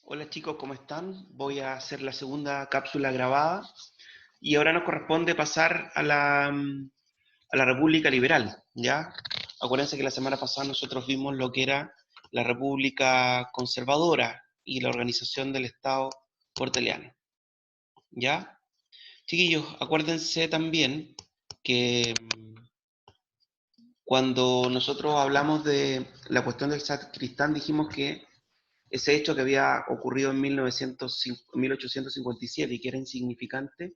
Hola chicos, ¿cómo están? Voy a hacer la segunda cápsula grabada y ahora nos corresponde pasar a la República Liberal, ¿ya? Acuérdense que la semana pasada nosotros vimos lo que era la República Conservadora y la organización del Estado porteliano, ¿ya? Chiquillos, acuérdense también que cuando nosotros hablamos de la cuestión del sacristán dijimos que ese hecho que había ocurrido en 1857 y que era insignificante,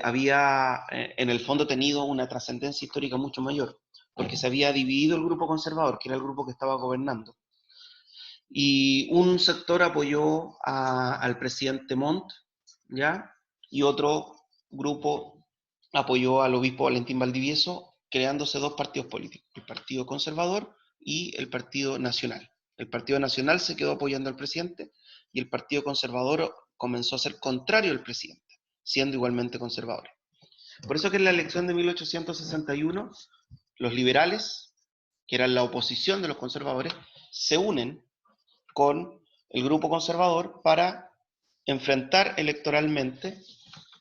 había en el fondo tenido una trascendencia histórica mucho mayor, porque se había dividido el grupo conservador, que era el grupo que estaba gobernando, y un sector apoyó al presidente Montt, ¿ya? Y otro grupo apoyó al obispo Valentín Valdivieso, creándose dos partidos políticos, el Partido Conservador y el Partido Nacional. El Partido Nacional se quedó apoyando al presidente y el Partido Conservador comenzó a ser contrario al presidente, siendo igualmente conservador. Por eso que en la elección de 1861, los liberales, que eran la oposición de los conservadores, se unen con el grupo conservador para enfrentar electoralmente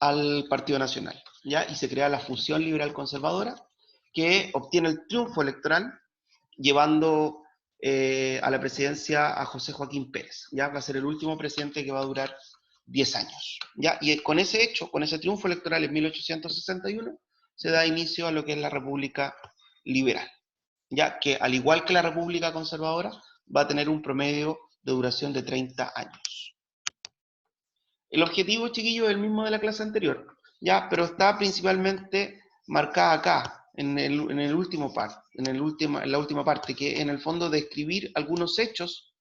al Partido Nacional, ¿ya? Y se crea la fusión liberal conservadora que obtiene el triunfo electoral llevando a la presidencia a José Joaquín Pérez, ¿ya? Va a ser el último presidente que va a durar 10 años, ¿ya? Y con ese hecho, con ese triunfo electoral en 1861, se da inicio a lo que es la República Liberal, ya que al igual que la República Conservadora, va a tener un promedio de duración de 30 años. El objetivo, chiquillo, es el mismo de la clase anterior, ya, pero está principalmente marcada acá, en el último par, en la última parte, que en el fondo describir algunos hechos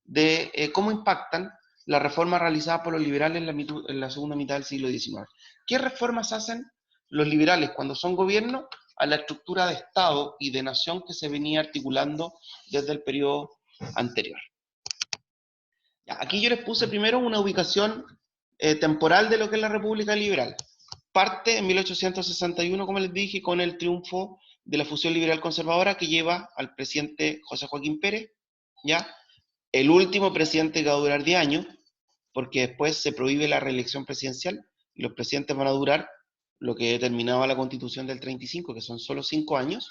de cómo impactan las reformas realizadas por los liberales en la segunda mitad del siglo XIX. ¿Qué reformas hacen los liberales cuando son gobierno a la estructura de Estado y de nación que se venía articulando desde el periodo anterior? Ya, aquí yo les puse primero una ubicación temporal de lo que es la República Liberal. Parte en 1861, como les dije, con el triunfo de la fusión liberal conservadora que lleva al presidente José Joaquín Pérez, ¿ya? El último presidente que va a durar 10 años, porque después se prohíbe la reelección presidencial y los presidentes van a durar lo que determinaba la Constitución del 35, que son solo 5 años,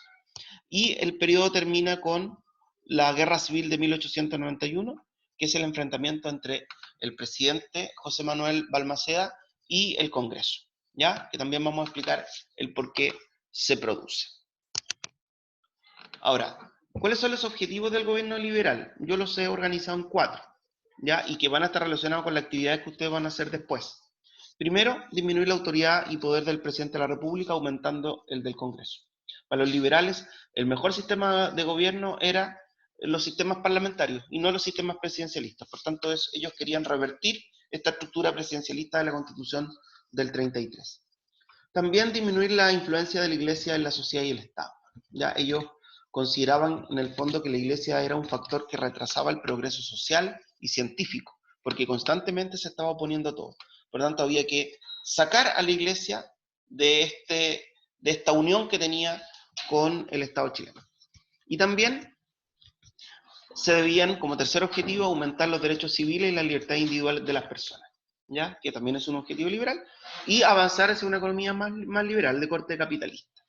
y el periodo termina con la Guerra Civil de 1891, que es el enfrentamiento entre el presidente José Manuel Balmaceda y el Congreso, ¿ya? Que también vamos a explicar el por qué se produce. Ahora, ¿cuáles son los objetivos del gobierno liberal? Yo los he organizado en 4, ¿ya? Y que van a estar relacionados con las actividades que ustedes van a hacer después. Primero, disminuir la autoridad y poder del presidente de la República, aumentando el del Congreso. Para los liberales, el mejor sistema de gobierno era los sistemas parlamentarios y no los sistemas presidencialistas. Por tanto, ellos querían revertir esta estructura presidencialista de la Constitución del 33. También disminuir la influencia de la Iglesia en la sociedad y el Estado. Ya ellos consideraban en el fondo que la Iglesia era un factor que retrasaba el progreso social y científico, porque constantemente se estaba oponiendo a todo. Por lo tanto, había que sacar a la Iglesia de esta unión que tenía con el Estado chileno. Y también se debían, como tercer objetivo, aumentar los derechos civiles y la libertad individual de las personas, ¿ya? Que también es un objetivo liberal, y avanzar hacia una economía más liberal de corte capitalista.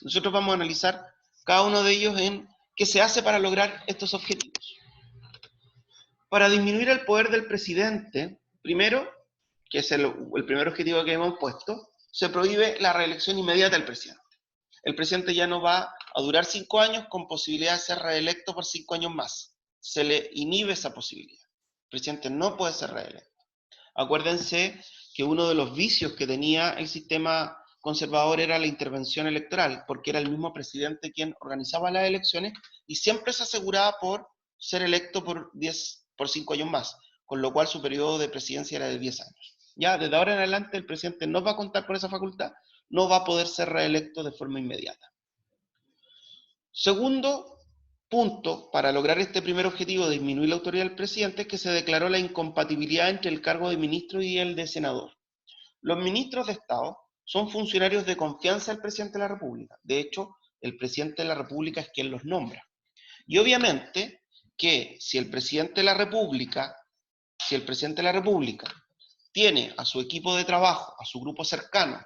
Nosotros vamos a analizar cada uno de ellos en qué se hace para lograr estos objetivos. Para disminuir el poder del presidente, primero, que es el primer objetivo que hemos puesto, se prohíbe la reelección inmediata del presidente. El presidente ya no va a durar 5 años con posibilidad de ser reelecto por 5 años más. Se le inhibe esa posibilidad. El presidente no puede ser reelecto. Acuérdense que uno de los vicios que tenía el sistema conservador era la intervención electoral, porque era el mismo presidente quien organizaba las elecciones y siempre se aseguraba por ser electo por 5 años más, con lo cual su periodo de presidencia era de 10 años. Ya desde ahora en adelante el presidente no va a contar con esa facultad, no va a poder ser reelecto de forma inmediata. Segundo punto, para lograr este primer objetivo de disminuir la autoridad del presidente, es que se declaró la incompatibilidad entre el cargo de ministro y el de senador. Los ministros de Estado son funcionarios de confianza del presidente de la República. De hecho, el presidente de la República es quien los nombra. Y obviamente que si el presidente de la República, si si el presidente de la República tiene a su equipo de trabajo, a su grupo cercano,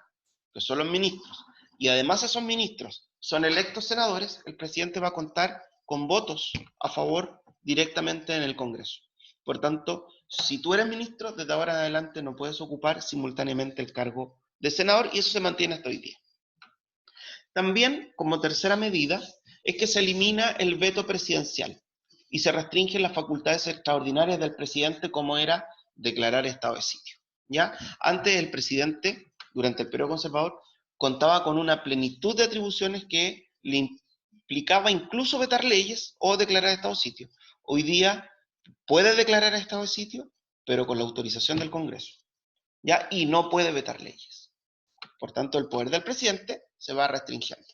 que son los ministros, y además esos ministros son electos senadores, el presidente va a contar con votos a favor directamente en el Congreso. Por tanto, si tú eres ministro, desde ahora en adelante no puedes ocupar simultáneamente el cargo de senador, y eso se mantiene hasta hoy día. También, como tercera medida, es que se elimina el veto presidencial y se restringen las facultades extraordinarias del presidente, como era declarar estado de sitio. ¿Ya? Antes el presidente, durante el periodo conservador, contaba con una plenitud de atribuciones que le implicaba incluso vetar leyes o declarar estado de sitio. Hoy día puede declarar estado de sitio, pero con la autorización del Congreso, ¿ya? Y no puede vetar leyes. Por tanto, el poder del presidente se va restringiendo.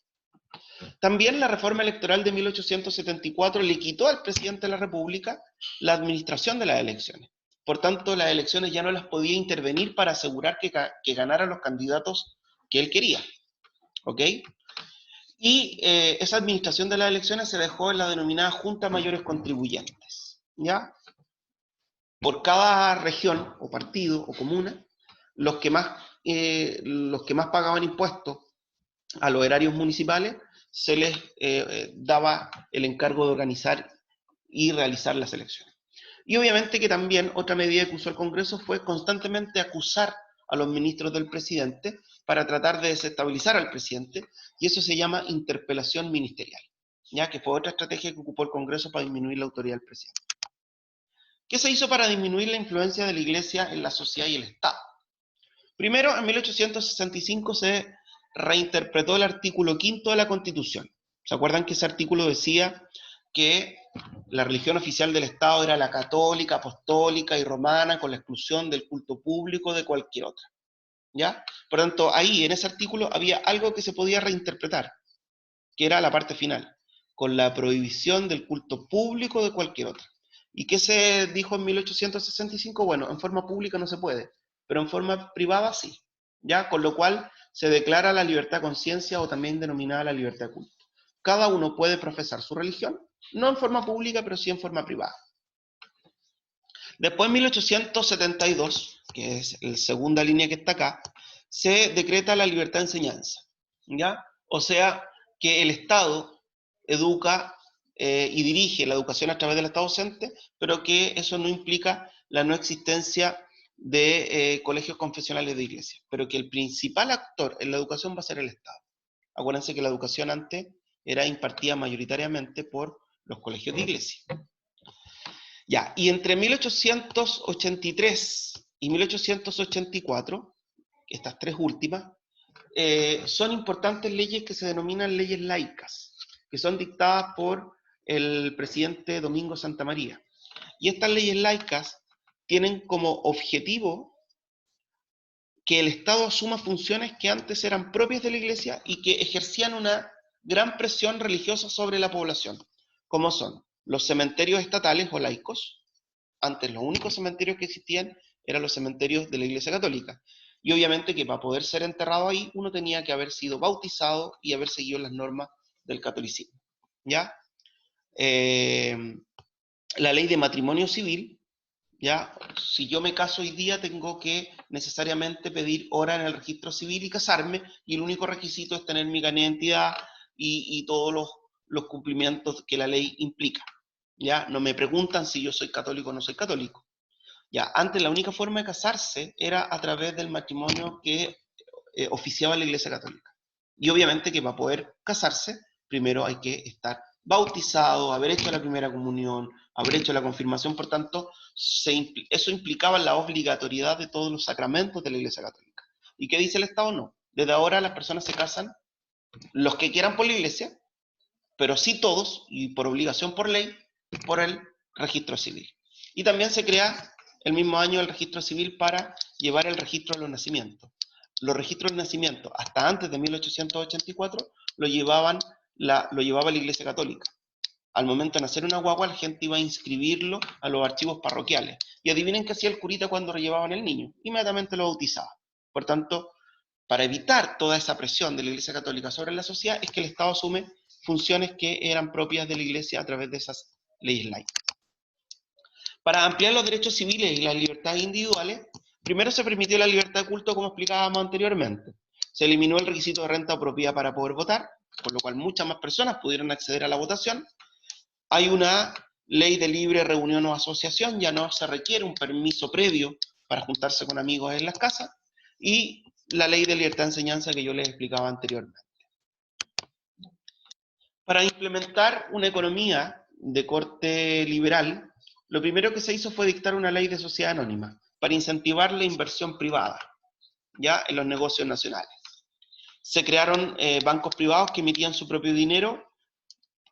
También la reforma electoral de 1874 le quitó al presidente de la República la administración de las elecciones. Por tanto, las elecciones ya no las podía intervenir para asegurar que ganaran los candidatos que él quería. ¿Ok? Y esa administración de las elecciones se dejó en la denominada Junta de Mayores Contribuyentes. ¿Ya? Por cada región, o partido, o comuna, los que más pagaban impuestos a los erarios municipales, se les daba el encargo de organizar y realizar las elecciones. Y obviamente que también otra medida que usó el Congreso fue constantemente acusar a los ministros del presidente para tratar de desestabilizar al presidente, y eso se llama interpelación ministerial, ya que fue otra estrategia que ocupó el Congreso para disminuir la autoridad del presidente. ¿Qué se hizo para disminuir la influencia de la Iglesia en la sociedad y el Estado? Primero, en 1865 se reinterpretó el artículo 5 de la Constitución. ¿Se acuerdan que ese artículo decía que la religión oficial del Estado era la católica, apostólica y romana, con la exclusión del culto público de cualquier otra? ¿Ya? Por lo tanto, ahí en ese artículo había algo que se podía reinterpretar, que era la parte final, con la prohibición del culto público de cualquier otra. ¿Y qué se dijo en 1865? Bueno, en forma pública no se puede, pero en forma privada sí, ¿ya? Con lo cual se declara la libertad de conciencia, o también denominada la libertad de culto. Cada uno puede profesar su religión, no en forma pública, pero sí en forma privada. Después, en 1872, que es la segunda línea que está acá, se decreta la libertad de enseñanza, ¿ya? O sea, que el Estado educa y dirige la educación a través del Estado docente, pero que eso no implica la no existencia de colegios confesionales de iglesia, pero que el principal actor en la educación va a ser el Estado. Acuérdense que la educación antes era impartida mayoritariamente por los colegios de iglesia. Ya, y entre 1883 y 1884, estas tres últimas, son importantes leyes que se denominan leyes laicas, que son dictadas por el presidente Domingo Santa María. Y estas leyes laicas tienen como objetivo que el Estado asuma funciones que antes eran propias de la Iglesia y que ejercían una gran presión religiosa sobre la población, como son los cementerios estatales o laicos. Antes los únicos cementerios que existían eran los cementerios de la Iglesia Católica. Y obviamente que para poder ser enterrado ahí, uno tenía que haber sido bautizado y haber seguido las normas del catolicismo. ¿Ya? La ley de matrimonio civil, ¿ya? Si yo me caso hoy día, tengo que necesariamente pedir hora en el registro civil y casarme, y el único requisito es tener mi carnet de identidad y todos los cumplimientos que la ley implica. ¿Ya? No me preguntan si yo soy católico o no soy católico. Ya, antes la única forma de casarse era a través del matrimonio que oficiaba la Iglesia Católica. Y obviamente que para poder casarse, primero hay que estar bautizado, haber hecho la primera comunión, haber hecho la confirmación. Por tanto, eso implicaba la obligatoriedad de todos los sacramentos de la Iglesia Católica. ¿Y qué dice el Estado? No. Desde ahora las personas se casan, los que quieran por la Iglesia, pero sí todos, y por obligación por ley, por el registro civil. Y también se crea el mismo año el registro civil para llevar el registro de los nacimientos. Los registros de nacimiento, hasta antes de 1884, lo llevaba la Iglesia Católica. Al momento de nacer una guagua, la gente iba a inscribirlo a los archivos parroquiales. Y adivinen qué hacía el curita cuando llevaban el niño. Inmediatamente lo bautizaba. Por tanto, para evitar toda esa presión de la Iglesia Católica sobre la sociedad, es que el Estado asume funciones que eran propias de la Iglesia a través de esas leyes laicas. Para ampliar los derechos civiles y las libertades individuales, primero se permitió la libertad de culto, como explicábamos anteriormente. Se eliminó el requisito de renta o propiedad para poder votar, por lo cual muchas más personas pudieron acceder a la votación. Hay una ley de libre reunión o asociación, ya no se requiere un permiso previo para juntarse con amigos en las casas, y la ley de libertad de enseñanza que yo les explicaba anteriormente. Para implementar una economía de corte liberal, lo primero que se hizo fue dictar una ley de sociedad anónima para incentivar la inversión privada, ya en los negocios nacionales. Se crearon bancos privados que emitían su propio dinero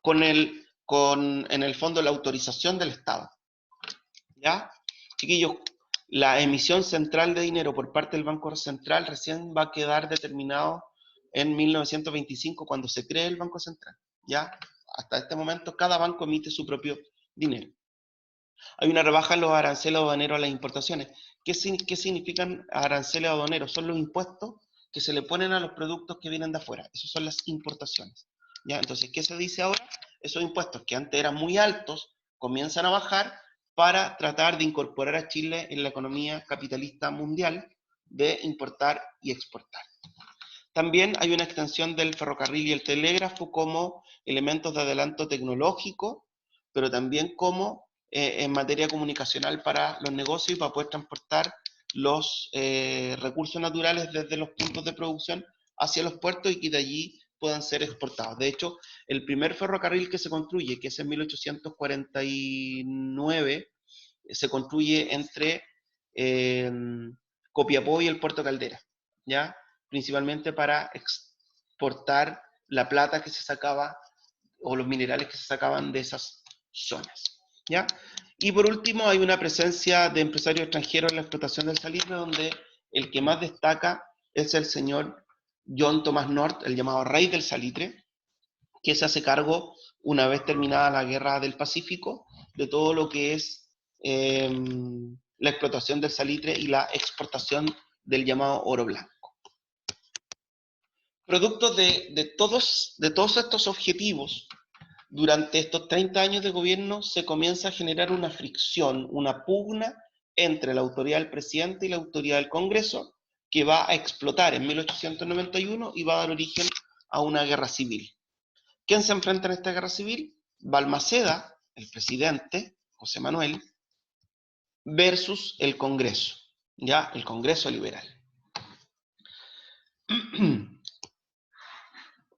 en el fondo la autorización del Estado. ¿Ya? Chiquillos, la emisión central de dinero por parte del Banco Central recién va a quedar determinado en 1925 cuando se cree el Banco Central. ¿Ya? Hasta este momento cada banco emite su propio dinero. Hay una rebaja en los aranceles aduaneros a las importaciones. ¿Qué significan aranceles aduaneros? Son los impuestos que se le ponen a los productos que vienen de afuera. Esas son las importaciones. ¿Ya? Entonces, ¿qué se dice ahora? Esos impuestos que antes eran muy altos comienzan a bajar para tratar de incorporar a Chile en la economía capitalista mundial de importar y exportar. También hay una extensión del ferrocarril y el telégrafo como elementos de adelanto tecnológico, pero también como en materia comunicacional para los negocios y para poder transportar los recursos naturales desde los puntos de producción hacia los puertos y que de allí puedan ser exportados. De hecho, el primer ferrocarril que se construye, que es en 1849, se construye entre Copiapó y el Puerto Caldera, ¿ya? Principalmente para exportar la plata que se sacaba o los minerales que se sacaban de esas zonas, ¿ya? Y por último hay una presencia de empresarios extranjeros en la explotación del salitre, donde el que más destaca es el señor John Thomas North, el llamado rey del salitre, que se hace cargo, una vez terminada la guerra del Pacífico, de todo lo que es la explotación del salitre y la exportación del llamado oro blanco. Producto de todos estos objetivos, durante estos 30 años de gobierno se comienza a generar una fricción, una pugna entre la autoridad del presidente y la autoridad del Congreso, que va a explotar en 1891 y va a dar origen a una guerra civil. ¿Quién se enfrenta en esta guerra civil? Balmaceda, el presidente, José Manuel, versus el Congreso, ¿ya? El Congreso liberal.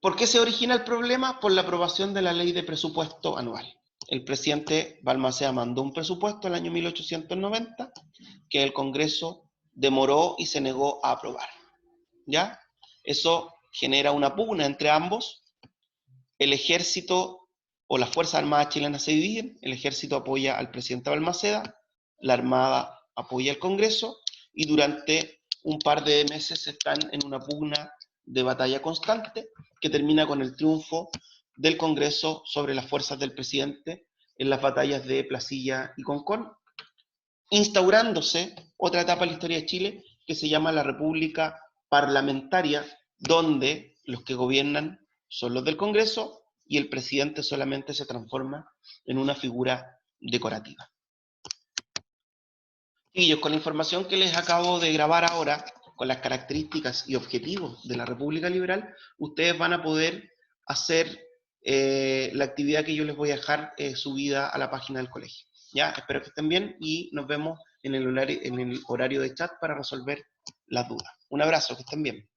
¿Por qué se origina el problema? Por la aprobación de la ley de presupuesto anual. El presidente Balmaceda mandó un presupuesto el año 1890 que el Congreso demoró y se negó a aprobar, ¿ya? Eso genera una pugna entre ambos. El ejército o las Fuerzas Armadas chilenas se dividen, el ejército apoya al presidente Balmaceda, la Armada apoya al Congreso, y durante un par de meses están en una pugna de batalla constante que termina con el triunfo del Congreso sobre las fuerzas del presidente en las batallas de Placilla y Concón, instaurándose otra etapa en la historia de Chile que se llama la República Parlamentaria, donde los que gobiernan son los del Congreso y el presidente solamente se transforma en una figura decorativa. Y yo, con la información que les acabo de grabar ahora, con las características y objetivos de la República Liberal, ustedes van a poder hacer la actividad que yo les voy a dejar subida a la página del colegio. ¿Ya? Espero que estén bien y nos vemos en el horario de chat para resolver las dudas. Un abrazo, que estén bien.